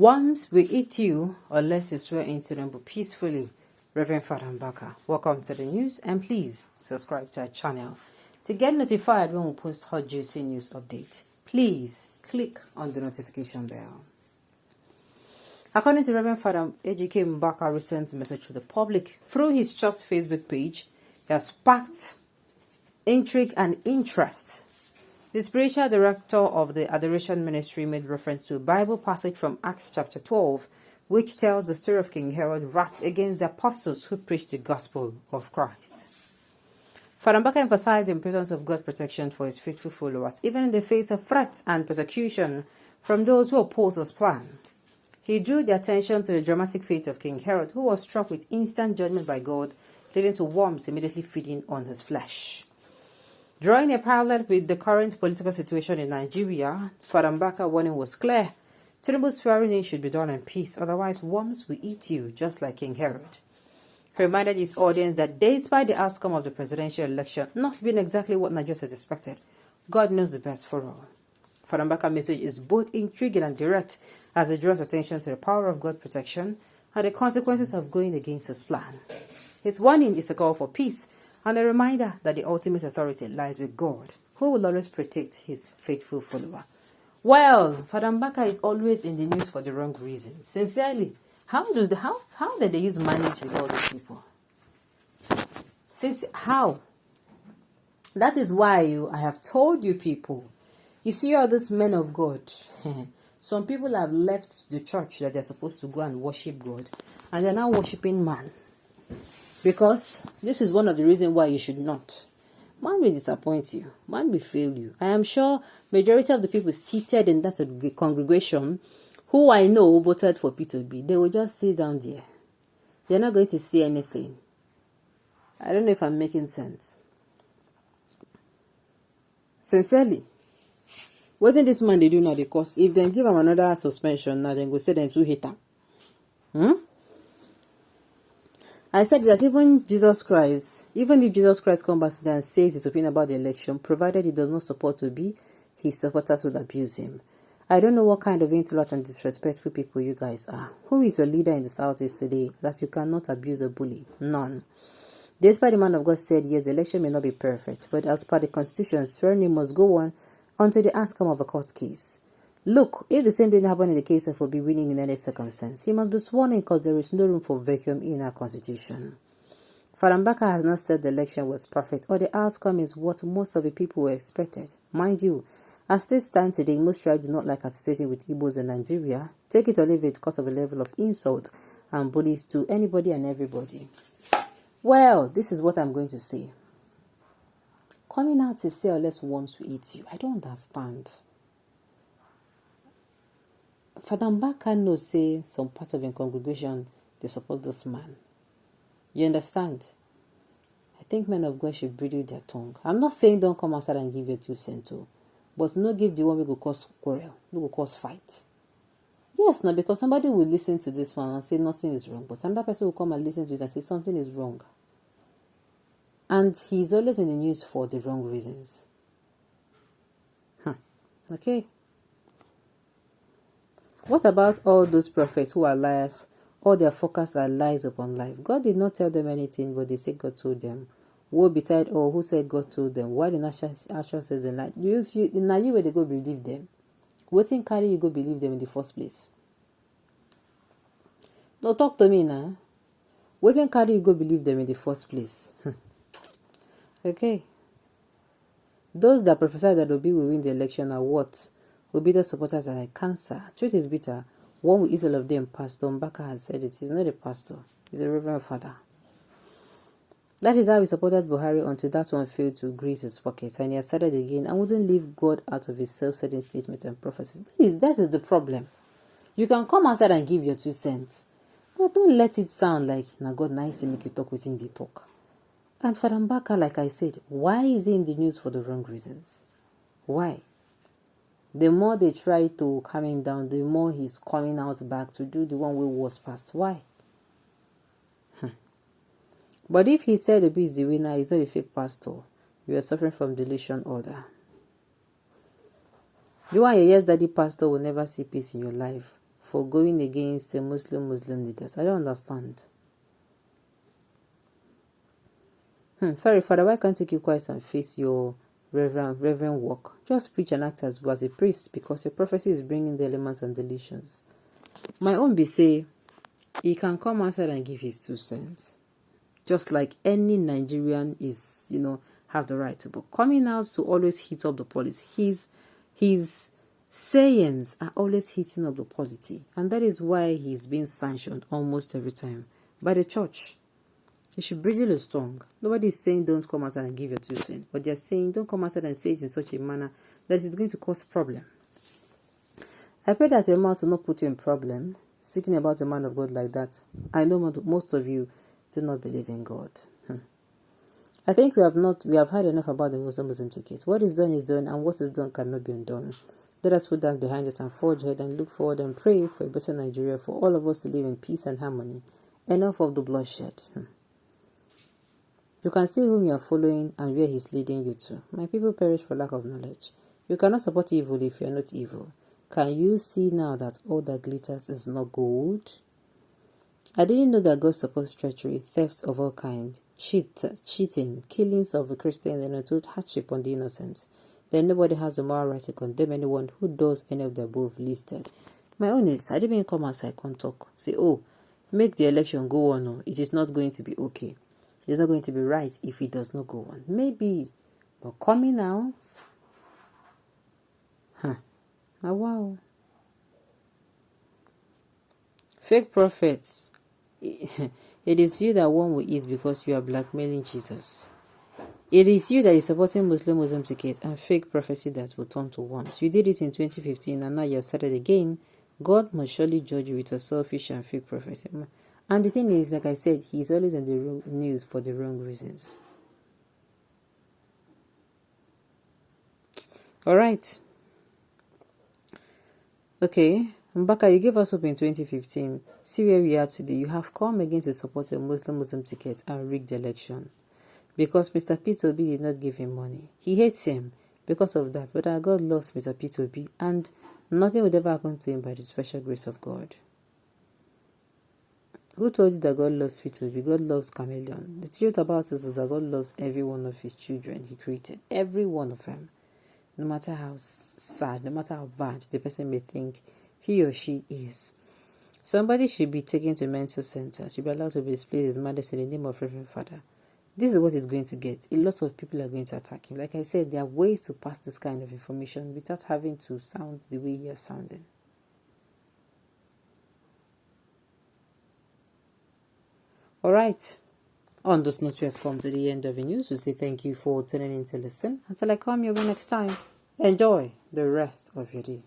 Worms will eat you unless you swear in Tinubu peacefully. Reverend Father Mbaka, welcome to the news and please subscribe to our channel to get notified when we post hot juicy news update. Please click on the notification bell. According to Reverend Father AJK Mbaka recent message to the public through his church Facebook page, he has sparked intrigue and interest. The spiritual director of the Adoration Ministry made reference to a Bible passage from Acts chapter 12, which tells the story of King Herod wrath against the apostles who preached the gospel of Christ. Father Mbaka emphasized the importance of God's protection for his faithful followers, even in the face of threats and persecution from those who oppose his plan. He drew the attention to the dramatic fate of King Herod, who was struck with instant judgment by God, leading to worms immediately feeding on his flesh. Drawing a parallel with the current political situation in Nigeria, Father Mbaka's warning was clear. Tinubu's swearing in should be done in peace, otherwise worms will eat you, just like King Herod. He reminded his audience that despite the outcome of the presidential election not being exactly what Nigerians had expected, God knows the best for all. Father Mbaka's message is both intriguing and direct as it draws attention to the power of God's protection and the consequences of going against his plan. His warning is a call for peace and a reminder that the ultimate authority lies with God, who will always protect his faithful follower. Well, Father Mbaka is always in the news for the wrong reasons. Sincerely, how did they use manage with all these people? How? That is why I have told you people. You see all these men of God. Some people have left the church that they're supposed to go and worship God, and they're now worshiping man. Because this is one of the reasons why you should not. Man will disappoint you. Man will fail you. I am sure majority of the people seated in that congregation who I know voted for P2B, they will just sit down there. They're not going to see anything. I don't know if I'm making sense. Sincerely. Wasn't this man they do now? Because if they give him another suspension, now then go say them to hate him. I said that even if Jesus Christ comes back today and says his opinion about the election, provided he does not support Obi, his supporters would abuse him. I don't know what kind of intolerant and disrespectful people you guys are. Who is your leader in the Southeast today that you cannot abuse or bully? None. Despite the man of God said, yes, the election may not be perfect, but as per the constitution, swearing must go on until the outcome of a court case. Look, if the same thing happened in the case of Obi winning in any circumstance, he must be sworn in because there is no room for vacuum in our constitution. Father Mbaka has not said the election was perfect or the outcome is what most of the people were expected. Mind you, as things stand today, most tribes do not like associating with Igbos in Nigeria. Take it or leave it because of a level of insult and bullies to anybody and everybody. Well, this is what I'm going to say. Coming out to say unless worms will eat you, I don't understand. Father Mbaka knows, say, some parts of your congregation, they support this man. You understand? I think men of God should bridle their tongue. I'm not saying don't come outside and give your 2 cents, but no give the one we go cause quarrel, we go cause fight. Yes, no, because somebody will listen to this one and say nothing is wrong, but another person will come and listen to it and say something is wrong. And he's always in the news for the wrong reasons. Okay. What about all those prophets who are liars? All their focus are lies upon life. God did not tell them anything, but they say God told them. Woe betide all who said God told them. Why the actual says the lie? Now you where they go believe them. Waiting carry you go believe them in the first place. No, talk to me now. Waiting carry you go believe them in the first place. Okay. Those that prophesy that Obi will win the election are what? Obi the supporters are like cancer. Truth is bitter. One will eat all of them. Pastor Mbaka has said it. He's not a pastor. He's a reverend father. That is how he supported Buhari until that one failed to grease his pockets. And he has started again and wouldn't leave God out of his self-serving statements and prophecies. That is the problem. You can come outside and give your 2 cents. But don't let it sound like, now God nice and make you talk within the talk. And Father Mbaka, like I said, why is he in the news for the wrong reasons? Why? The more they try to calm him down, the more he's coming out back to do the one way was past. Why? But if he said Obi is the winner, he's not a fake pastor. You are suffering from delusion order. You and your yes daddy pastor will never see peace in your life. for going against the Muslim leaders? I don't understand. Sorry, Father, why can't you keep quiet and face your reverend work? Just preach and act as a priest, because your prophecy is bringing the elements and deletions. My own be say, he can come outside and give his 2 cents. Just like any Nigerian is, have the right to. But coming out to always hit up the police, his sayings are always hitting up the polity. And that is why he's being sanctioned almost every time by the church. You should bridle his tongue. Nobody is saying don't come outside and give your 2 cents. But they're saying don't come outside and say it in such a manner that it's going to cause problem. I pray that your mouth will not put you in problem. Speaking about a man of God like that, I know most of you do not believe in God. I think we have heard enough about the Muslim ticket. What is done, and what is done cannot be undone. Let us put that behind it and forge ahead and look forward and pray for a better Nigeria, for all of us to live in peace and harmony. Enough of the bloodshed. You can see whom you are following and where he's leading you to. My people perish for lack of knowledge. You cannot support evil if you are not evil. Can you see now that all that glitters is not gold? I didn't know that God supports treachery, theft of all kinds, cheating, killings of the Christians, and untold hardship on the innocent. Then nobody has the moral right to condemn anyone who does any of the above listed. My own is, I didn't come outside and talk. Say, make the election go on. No, it is not going to be okay. It is not going to be right if it does not go on. Maybe. But coming out, wow. Fake prophets. It is you that one will eat because you are blackmailing Jesus. It is you that is supporting Muslim ticket and fake prophecy that will turn to worms. You did it in 2015 and now you have started again. God must surely judge you with a selfish and fake prophecy. And the thing is, like I said, he's always in the news for the wrong reasons. Alright. Okay. Mbaka, you gave us hope in 2015. See where we are today. You have come again to support a Muslim ticket and rig the election. Because Mr. Peter Obi did not give him money. He hates him because of that. But our God loves Mr. Peter Obi, and nothing would ever happen to him by the special grace of God. Who told you that God loves Peter Obi? God loves chameleon. The truth about it is that God loves every one of his children he created. Every one of them. No matter how sad, no matter how bad the person may think he or she is. Somebody should be taken to a mental center, should be allowed to display his madness in the name of Reverend Father. This is what he's going to get. A lot of people are going to attack him. Like I said, there are ways to pass this kind of information without having to sound the way you're sounding. Alright. On this note, we have come to the end of the news. We say thank you for tuning in to listen. Until I come your way next time, enjoy the rest of your day.